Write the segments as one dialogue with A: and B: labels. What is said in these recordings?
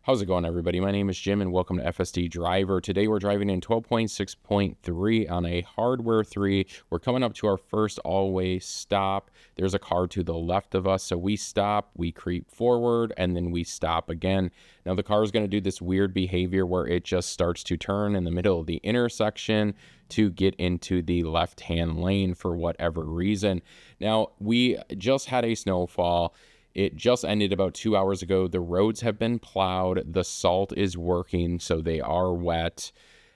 A: How's it going, everybody? My name is Jim, and welcome to FSD Driver. Today, we're driving in 12.6.3 on a hardware 3. We're coming up to our first all-way stop. There's a car to the left of us, so we stop, we creep forward, and then we stop again. Now, the car is going to do this weird behavior where it just starts to turn in the middle of the intersection to get into the left-hand lane for whatever reason. Now, we just had a snowfall. It just ended about 2 hours ago. The roads have been plowed. The salt is working, so they are wet.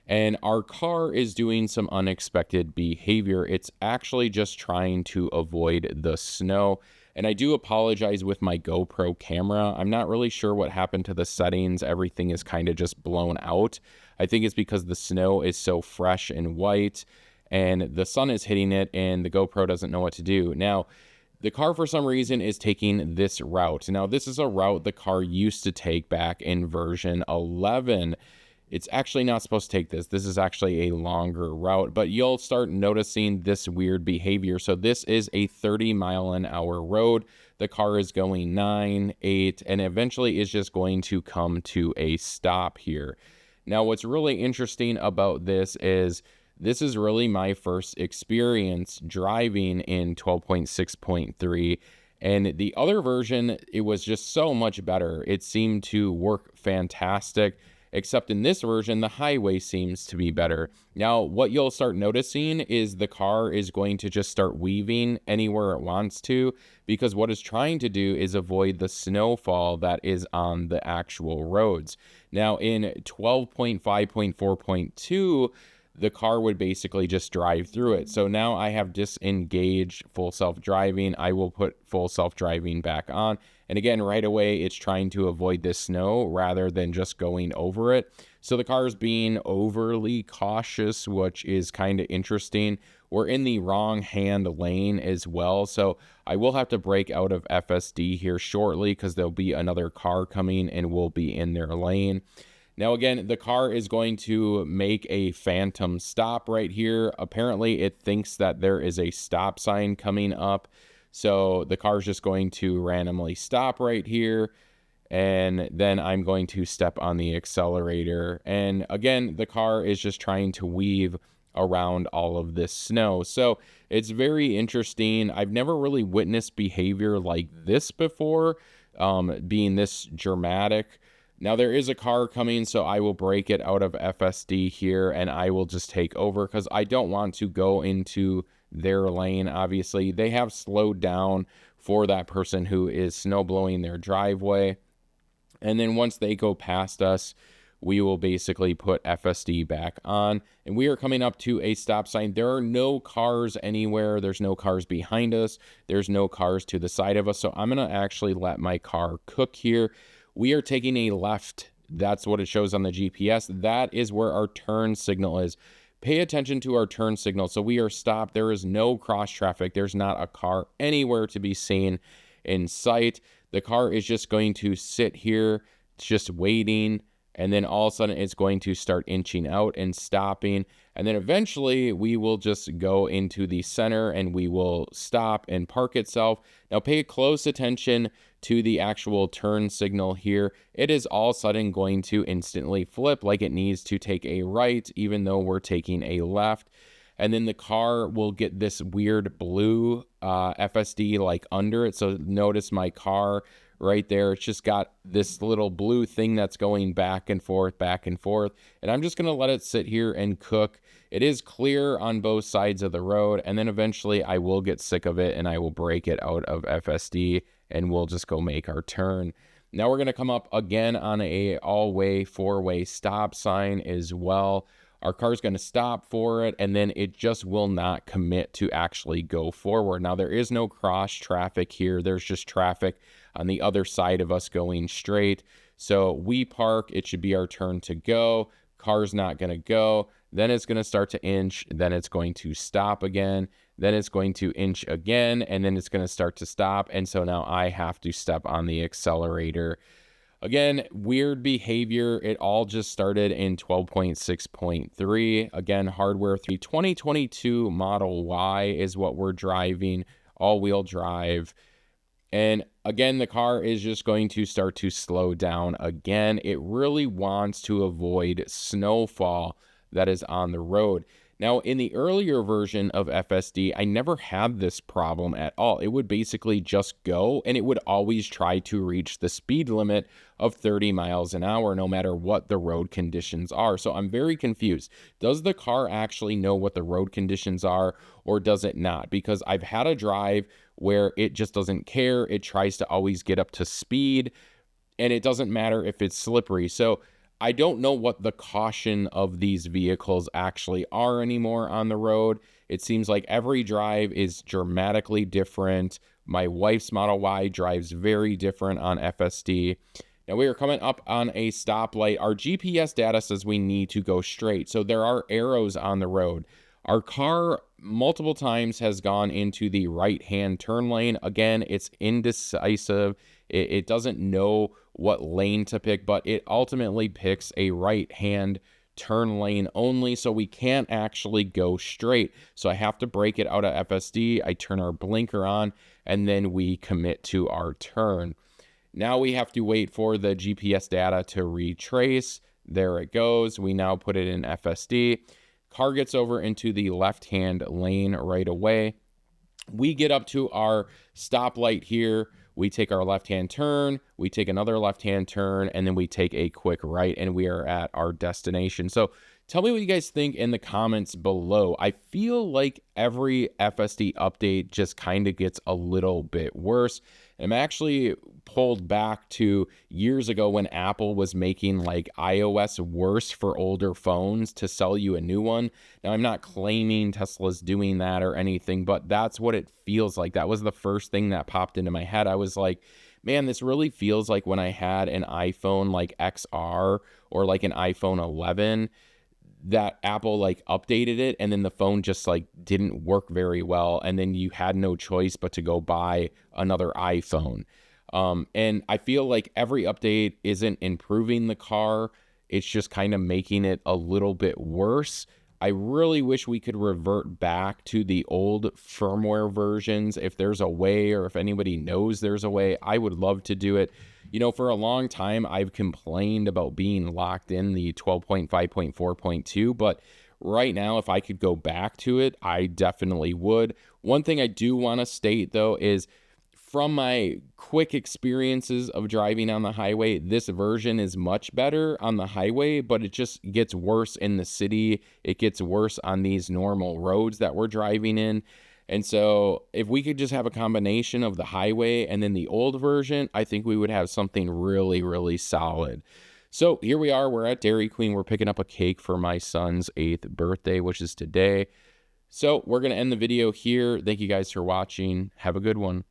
A: And our car is doing some unexpected behavior. It's actually just trying to avoid the snow. And I do apologize with my GoPro camera. I'm not really sure what happened to the settings. Everything is kind of just blown out. I think it's because the snow is so fresh and white, and the sun is hitting it, and the GoPro doesn't know what to do. Now, the car, for some reason, is taking this route. Now, this is a route the car used to take back in version 11. It's actually not supposed to take this. This is actually a longer route, but you'll start noticing this weird behavior. So this is a 30-mile-an-hour road. The car is going 9, 8, and eventually is just going to come to a stop here. Now, what's really interesting about this is this is really my first experience driving in 12.6.3, and the other version, it was just so much better. It seemed to work fantastic, except in this version, the highway seems to be better. Now, what you'll start noticing is the car is going to just start weaving anywhere it wants to, because what it's trying to do is avoid the snowfall that is on the actual roads. Now, in 12.5.4.2, the car would basically just drive through it. So now I have disengaged full self-driving. I will put full self-driving back on. And again, right away, it's trying to avoid this snow rather than just going over it. So the car is being overly cautious, which is kind of interesting. We're in the wrong hand lane as well. So I will have to break out of FSD here shortly because there'll be another car coming and we'll be in their lane. Now, again, the car is going to make a phantom stop right here. Apparently, it thinks that there is a stop sign coming up. So the car is just going to randomly stop right here. And then I'm going to step on the accelerator. And again, the car is just trying to weave around all of this snow. So it's very interesting. I've never really witnessed behavior like this before, being this dramatic. Now, there is a car coming, so I will break it out of FSD here, and I will just take over because I don't want to go into their lane. Obviously, they have slowed down for that person who is snow blowing their driveway. And then once they go past us, we will basically put FSD back on. And we are coming up to a stop sign. There are no cars anywhere. There's no cars behind us. There's no cars to the side of us. So I'm going to actually let my car cook here. We are taking a left. That's what it shows on the GPS. That is where our turn signal is. Pay attention to our turn signal. So we are stopped. There is no cross traffic. There's not a car anywhere to be seen in sight. The car is just going to sit here, just waiting. And then all of a sudden it's going to start inching out and stopping. And then eventually we will just go into the center and we will stop and park itself. Now pay close attention to the actual turn signal here. It is all of a sudden going to instantly flip like it needs to take a right, even though we're taking a left. And then the car will get this weird blue FSD like under it. So notice my car right there. It's just got this little blue thing that's going back and forth, back and forth. And I'm just going to let it sit here and cook. It is clear on both sides of the road. And then eventually I will get sick of it and I will break it out of FSD and we'll just go make our turn. Now we're going to come up again on a all-way, four-way stop sign as well. Our car is going to stop for it, and then it just will not commit to actually go forward. Now, there is no cross traffic here. There's just traffic on the other side of us going straight. So we park. It should be our turn to go. Car's not going to go. Then it's going to start to inch. Then it's going to stop again. Then it's going to inch again, and then it's going to start to stop. And so now I have to step on the accelerator. Again, weird behavior. It all just started in 12.6.3. Again, hardware 3. 2022 Model Y is what we're driving, all-wheel drive. And again, the car is just going to start to slow down again. It really wants to avoid snowfall that is on the road. Now, in the earlier version of FSD, I never had this problem at all. It would basically just go, and it would always try to reach the speed limit of 30 miles an hour, no matter what the road conditions are. So I'm very confused. Does the car actually know what the road conditions are, or does it not? Because I've had a drive where it just doesn't care. It tries to always get up to speed, and it doesn't matter if it's slippery. So I don't know what the caution of these vehicles actually are anymore on the road. It seems like every drive is dramatically different. My wife's Model Y drives very different on FSD. Now we are coming up on a stoplight. Our GPS data says we need to go straight. So there are arrows on the road. Our car multiple times has gone into the right-hand turn lane. Again, it's indecisive. It doesn't know what lane to pick, but it ultimately picks a right-hand turn lane only, so we can't actually go straight. So I have to break it out of FSD. I turn our blinker on, and then we commit to our turn. Now we have to wait for the GPS data to retrace. There it goes. We now put it in FSD. Car gets over into the left-hand lane right away. We get up to our stoplight here. We take our left-hand turn, we take another left-hand turn, and then we take a quick right, and we are at our destination. So tell me what you guys think in the comments below. I feel like every FSD update just kind of gets a little bit worse. I'm actually pulled back to years ago when Apple was making like iOS worse for older phones to sell you a new one. Now, I'm not claiming Tesla's doing that or anything, but that's what it feels like. That was the first thing that popped into my head. I was like, man, this really feels like when I had an iPhone like XR or like an iPhone 11, that Apple like updated it and then the phone just like didn't work very well, and then you had no choice but to go buy another iPhone. And I feel like every update isn't improving the car, it's just kind of making it a little bit worse. I really wish we could revert back to the old firmware versions. If there's a way, or if anybody knows there's a way, I would love to do it. You know, for a long time, I've complained about being locked in the 12.5.4.2, but right now, if I could go back to it, I definitely would. One thing I do want to state, though, is from my quick experiences of driving on the highway, this version is much better on the highway, but it just gets worse in the city. It gets worse on these normal roads that we're driving in. And so if we could just have a combination of the highway and then the old version, I think we would have something really, really solid. So here we are. We're at Dairy Queen. We're picking up a cake for my son's 8th birthday, which is today. So we're going to end the video here. Thank you guys for watching. Have a good one.